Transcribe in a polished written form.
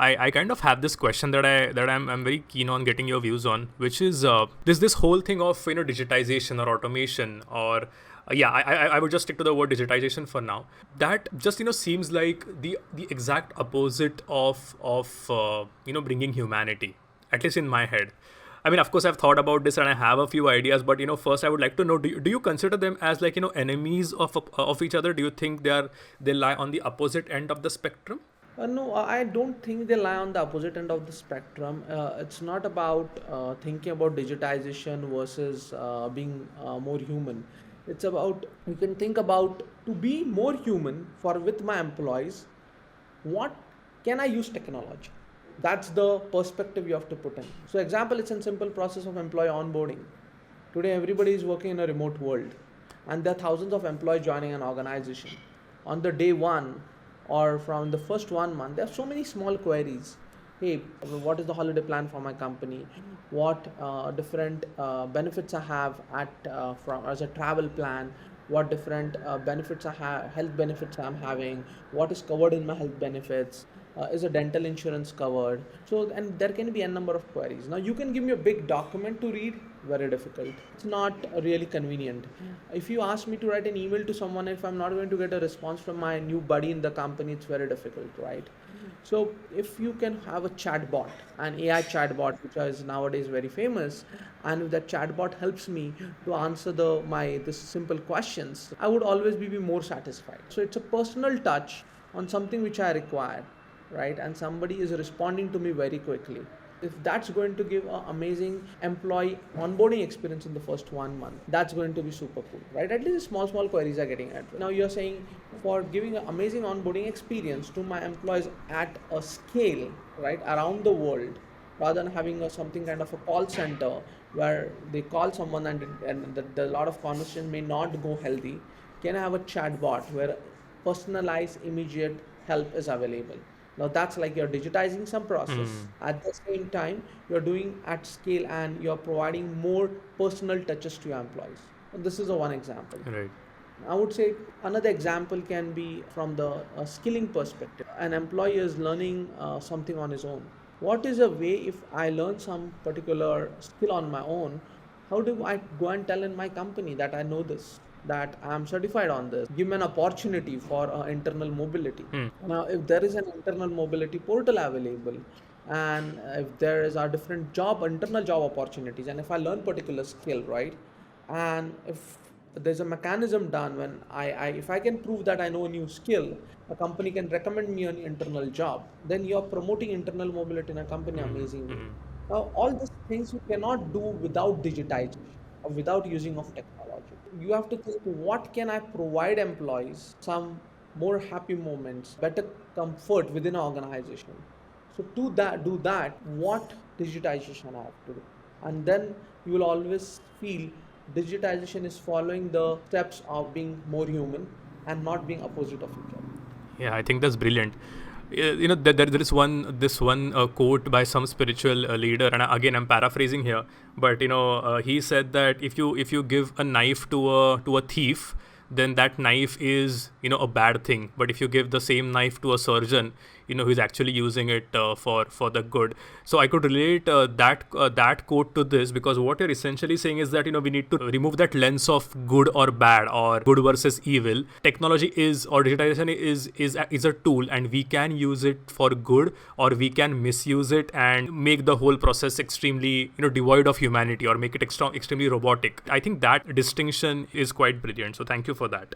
I kind of have this question that I'm very keen on getting your views on, which is this whole thing of digitization or automation or I would just stick to the word digitization for now. That just seems like the exact opposite of bringing humanity, at least in my head. I mean, of course, I've thought about this and I have a few ideas, but first I would like to know: do you consider them as like enemies of each other? Do you think they lie on the opposite end of the spectrum? No, I don't think they lie on the opposite end of the spectrum. It's not about thinking about digitization versus being more human. It's about, you can think about, to be more human for with my employees, what can I use technology? That's the perspective you have to put in. So example, it's a simple process of employee onboarding. Today everybody is working in a remote world, and there are thousands of employees joining an organization. On the day one, or from the first 1 month, there are so many small queries. Hey, what is the holiday plan for my company? What different benefits I have at from as a travel plan? What different benefits I have, health benefits I'm having? What is covered in my health benefits? Is a dental insurance covered? So, and there can be a number of queries. Now you can give me a big document to read, very difficult. It's not really convenient. If you ask me to write an email to someone, if I'm not going to get a response from my new buddy in the company, it's very difficult, right? So if you can have a chatbot, an AI chatbot, which is nowadays very famous, and if that chatbot helps me to answer my this simple questions, I would always be more satisfied. So it's a personal touch on something which I require, right? And somebody is responding to me very quickly. If that's going to give an amazing employee onboarding experience in the first 1 month, that's going to be super cool, right? At least small queries are getting addressed. Now you're saying for giving an amazing onboarding experience to my employees at a scale, right, around the world, rather than having something kind of a call center where they call someone and the lot of conversation may not go healthy. Can I have a chat bot where personalized immediate help is available? Now that's like you're digitizing some process. At the same time, you're doing at scale and you're providing more personal touches to your employees. This is a one example. Right. I would say another example can be from the skilling perspective. An employee is learning something on his own. What is a way, if I learn some particular skill on my own, how do I go and tell in my company that I know this, that I'm certified on this? Give me an opportunity for internal mobility. Now, if there is an internal mobility portal available, and if there is a different job, internal job opportunities, and if I learn particular skill, right, and if there's a mechanism done when if I can prove that I know a new skill, a company can recommend me an internal job, then you're promoting internal mobility in a company amazingly. Now all these things you cannot do without digitization or without using of technology. You have to think, what can I provide employees some more happy moments, better comfort within an organization? So to that, do that, what digitization I have to do? And then you will always feel digitization is following the steps of being more human and not being opposite of each other. Yeah, I think that's brilliant. There is this one quote by some spiritual leader, and again I'm paraphrasing here, but he said that if you give a knife to a thief, then that knife is a bad thing. But if you give the same knife to a surgeon, who's actually using it for the good. So I could relate that quote to this, because what you're essentially saying is that we need to remove that lens of good or bad or good versus evil. Technology is, or digitization is a tool, and we can use it for good or we can misuse it and make the whole process extremely devoid of humanity or make it extremely robotic. I think that distinction is quite brilliant. So thank you for that.